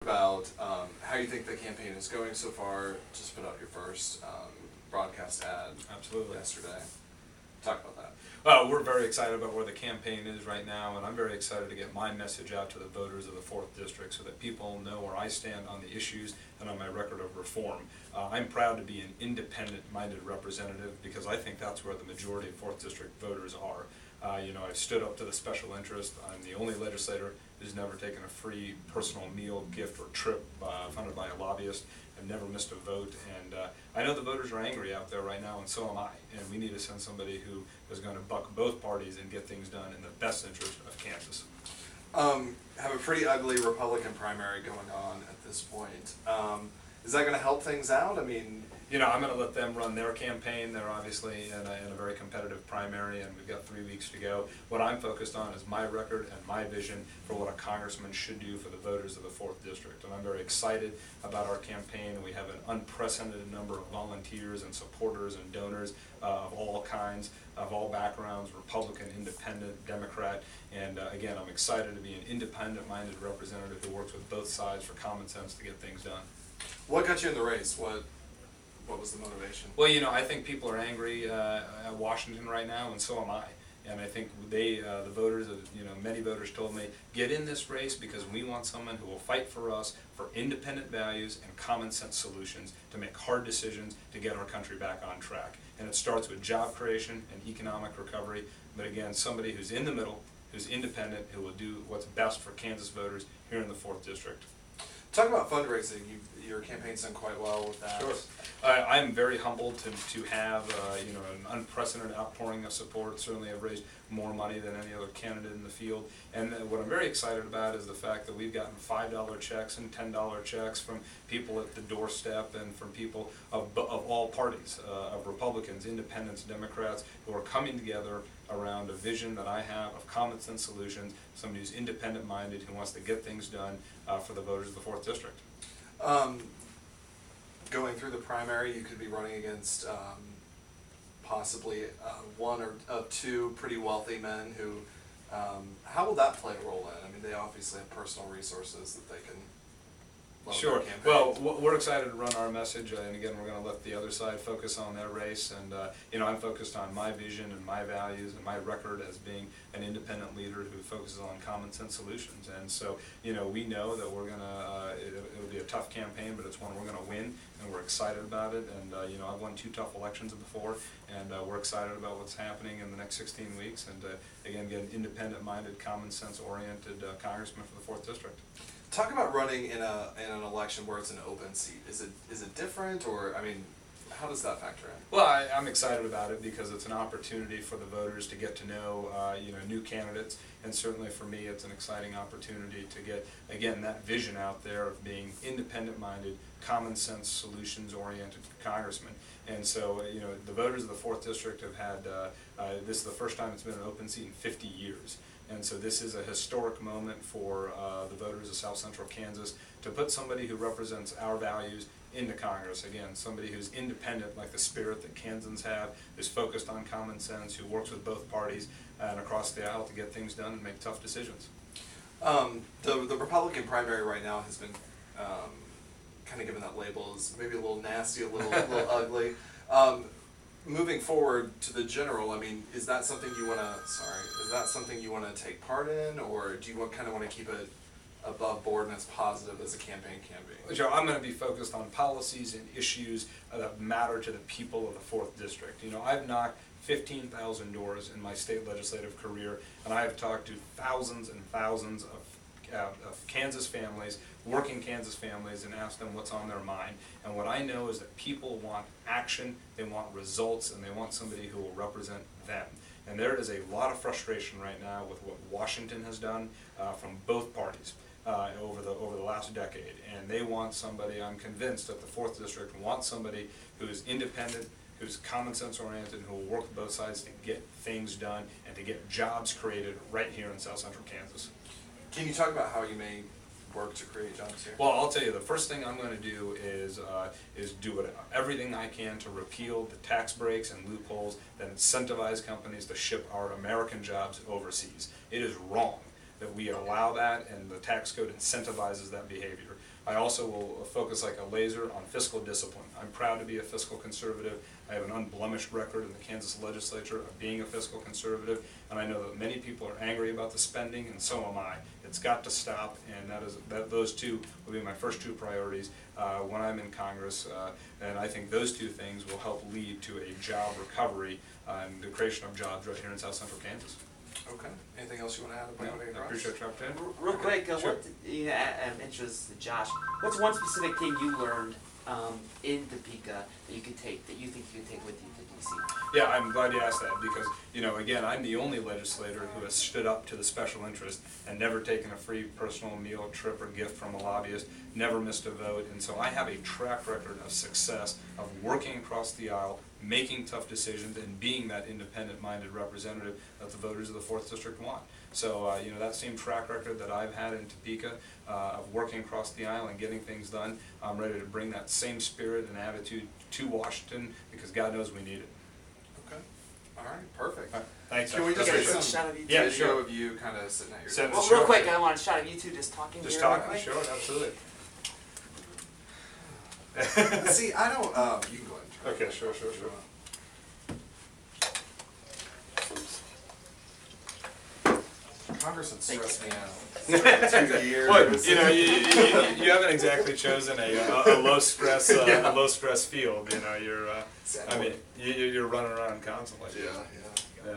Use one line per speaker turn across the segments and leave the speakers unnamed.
About how you think the campaign is going so far. Just put out your first broadcast ad
Absolutely.
yesterday. Talk about that.
Well, we're very excited about where the campaign is right now, and I'm very excited to get my message out to the voters of the 4th District so that people know where I stand on the issues and on my record of reform. I'm proud to be an independent-minded representative because I think that's where the majority of 4th District voters are. I've stood up to the special interest. I'm the only legislator who's never taken a free personal meal, gift, or trip funded by a lobbyist. I've never missed a vote, and I know the voters are angry out there right now, and so am I. And we need to send somebody who is going to buck both parties and get things done in the best interest of Kansas.
Have a pretty ugly Republican primary going on at this point. Is that going to help things out? I mean,
I'm going to let them run their campaign. They're obviously in a very competitive primary, and we've got 3 weeks to go. What I'm focused on is my record and my vision for what a congressman should do for the voters of the 4th District. And I'm very excited about our campaign. We have an unprecedented number of volunteers and supporters and donors of all kinds, of all backgrounds, Republican, Independent, Democrat. And again, I'm excited to be an independent-minded representative who works with both sides for common sense to get things done.
What got you in the race? What was the motivation?
Well, I think people are angry at Washington right now, and so am I. And I think the voters, many voters told me, get in this race because we want someone who will fight for us for independent values and common sense solutions to make hard decisions to get our country back on track. And it starts with job creation and economic recovery, but again, somebody who's in the middle, who's independent, who will do what's best for Kansas voters here in the 4th District.
Talk about fundraising. Your campaign's done quite well with that.
Sure. I'm very humbled to have an unprecedented outpouring of support. Certainly I've raised more money than any other candidate in the field. And what I'm very excited about is the fact that we've gotten $5 checks and $10 checks from people at the doorstep and from people of all parties, of Republicans, Independents, Democrats, who are coming together around a vision that I have of common sense solutions, somebody who's independent-minded, who wants to get things done for the voters of the 4th District.
Going through the primary, you could be running against possibly one or two pretty wealthy men who, how will that play a role in? I mean, they obviously have personal resources that they can loan
Sure.
their campaign.
Well, we're excited to run our message, and again, we're going to let the other side focus on their race. And I'm focused on my vision and my values and my record as being an independent leader who focuses on common sense solutions. And so, we know that we're going to. It'll be a tough campaign, but it's one we're going to win, and we're excited about it. And I've won 2 tough elections before, and we're excited about what's happening in the next 16 weeks. And again, get an independent-minded, common sense-oriented congressman for the 4th District.
Talk about running in an election where it's an open seat. Is it different, or I mean, how does that factor in?
Well, I'm excited about it because it's an opportunity for the voters to get to know new candidates, and certainly for me, it's an exciting opportunity to get again that vision out there of being independent-minded, common sense, solutions-oriented congressman. And so, the voters of the 4th District have had this is the first time it's been an open seat in 50 years. And so this is a historic moment for the voters of South Central Kansas to put somebody who represents our values into Congress. Again, somebody who's independent, like the spirit that Kansans have, who's focused on common sense, who works with both parties and across the aisle to get things done and make tough decisions.
The Republican primary right now has been kind of given that label as maybe a little nasty, a little ugly. Moving forward to the general, I mean, is that something you want to take part in, or do you kind of want to keep it above board and as positive as a campaign can be?
Joe, I'm going to be focused on policies and issues that matter to the people of the 4th District. I've knocked 15,000 doors in my state legislative career, and I have talked to thousands and thousands of Kansas families, working Kansas families, and asked them what's on their mind. And what I know is that people want action, they want results, and they want somebody who will represent them. And there is a lot of frustration right now with what Washington has done from both parties over the last decade. And they want somebody, I'm convinced that the 4th District wants somebody who is independent, who's common sense oriented, and who will work with both sides to get things done and to get jobs created right here in South Central Kansas.
Can you talk about how you may work to create jobs here?
Well, I'll tell you, the first thing I'm going to do is do everything I can to repeal the tax breaks and loopholes that incentivize companies to ship our American jobs overseas. It is wrong that we allow that, and the tax code incentivizes that behavior. I also will focus like a laser on fiscal discipline. I'm proud to be a fiscal conservative. I have an unblemished record in the Kansas legislature of being a fiscal conservative, and I know that many people are angry about the spending, and so am I. It's got to stop, and those two will be my first two priorities when I'm in Congress, and I think those two things will help lead to a job recovery and the creation of jobs right here in South Central Kansas.
Okay. Anything else you want to add about
I appreciate your opportunity.
Real quick,
Sure.
what, I'm interested, Josh, what's one specific thing you learned in Topeka that you think you could take with you to DC?
Yeah, I'm glad you asked that because, again, I'm the only legislator who has stood up to the special interest and never taken a free personal meal, trip, or gift from a lobbyist, never missed a vote, and so I have a track record of success of working across the aisle, making tough decisions, and being that independent-minded representative that the voters of the 4th District want. So, that same track record that I've had in Topeka of working across the aisle and getting things done, I'm ready to bring that same spirit and attitude to Washington because God knows we need it.
Okay. All right. Perfect.
Thanks.
Can we just
Okay,
get
so
some
shot of you two.
Yeah,
video
sure.
of you kind of sitting at your
Send
desk?
us-
Well, real quick, I want a shot of you two just talking
Just
here.
talking,
real quick.
sure, absolutely.
See, I don't. You can go ahead. And try.
Okay, sure.
Congress would stress me out. 2 years.
What, you haven't exactly chosen a low stress
Yeah.
a low stress field. You're running around constantly.
Yeah.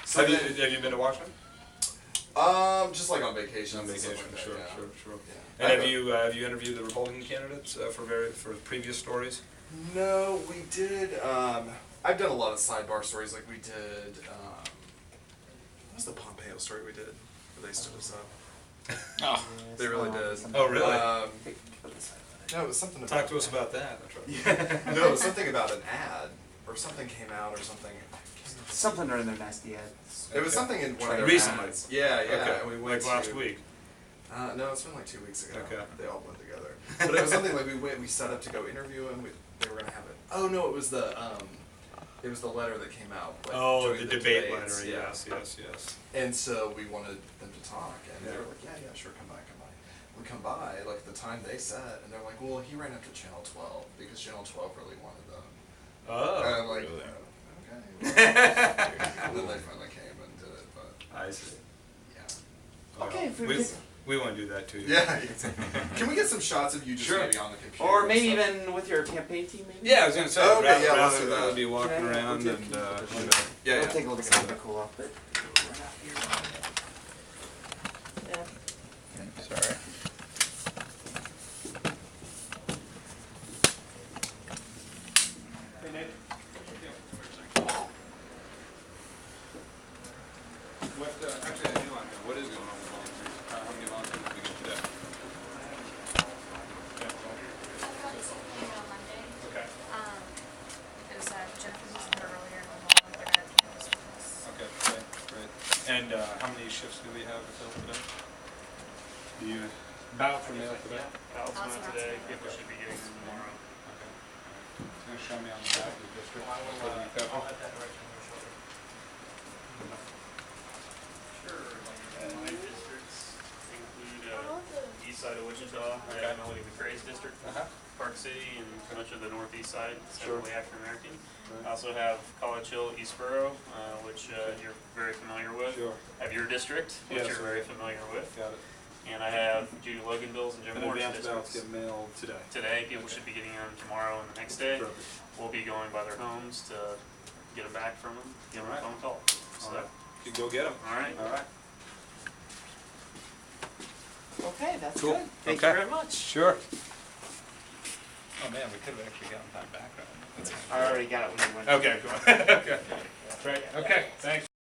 So have you been to Washington?
Just like on vacation.
On vacation, sure.
Yeah.
And have you interviewed the Republican candidates for previous stories?
No, we did. I've done a lot of sidebar stories. Like we did. What was the Pompeo story we did? Where they stood us up.
Oh,
They really did.
Oh, really?
No, it was something.
Talk to us about that.
No, it was something about an ad or something came out or something.
Something or other nasty ads.
It was something in one of their
Recently?
ads. Yeah.
Okay.
And we went
Like last
to,
week.
No, it's been like 2 weeks ago.
Okay.
They all went together. But it was something like we set up to go interview him. They were gonna have it. Oh no, it was the letter that came out. Like,
Oh,
during
the debate
debates,
letter.
yeah.
Yes.
And so we wanted them to talk, and they
Yeah.
were like, yeah, sure, come by. We come by, like the time they set, and they're like, well, he ran up to Channel 12 because Channel 12 really wanted them.
Oh.
And I'm like,
really?
okay. And then they finally came and did it, but
I see.
yeah.
Okay, if we
we,
could-
we want to do that too.
Yeah. Can we get some shots of you just
Sure.
maybe on the computer?
Or maybe
and stuff?
even with your campaign team, maybe?
Yeah, I was gonna say.
Oh, okay, yeah, let's
rather
do that.
than be walking
Yeah,
around
we'll
and
do it.
Yeah,
It'll take a little
okay.
time to cool off, but right out here. Yeah.
sorry.
Hey Nate. Actually, I do want to know what is going on with volunteers. How many volunteers did we get today?
Email Monday.
Okay.
It was Jennifer was here earlier in the morning. They're gonna campus with us.
Okay. Great. And how many shifts do we have to fill today? Do you ballot for mail today?
Ballots went out today.
People should be getting them tomorrow.
Okay. Can you show me on the back of the district?
I'll have that right from your shoulder. Sure. My districts include east side of Wichita, Melody McRae's district,
Uh-huh.
Park City, and much of the northeast side, it's
Sure.
heavily African American.
Right.
I also have College Hill, Eastboro, which you're very familiar with.
Sure.
I have your district, which
Yes,
you're
sir.
very familiar with.
Got it.
And I have Judy Loganville's and Jim
And
Moore's
advance ballots
districts.
get mailed today.
Today, people should be getting them tomorrow and the next day.
Perfect.
We'll be going by their homes to get them back from them, give them a
Alright.
phone call. So,
All right. You go get them.
all right.
All right.
Okay, that's
Cool.
good. Thank
Okay.
you very much.
Sure.
Oh man, we could have actually gotten that background.
I already got it when you went.
Okay, cool. Okay. Great. Okay, thanks.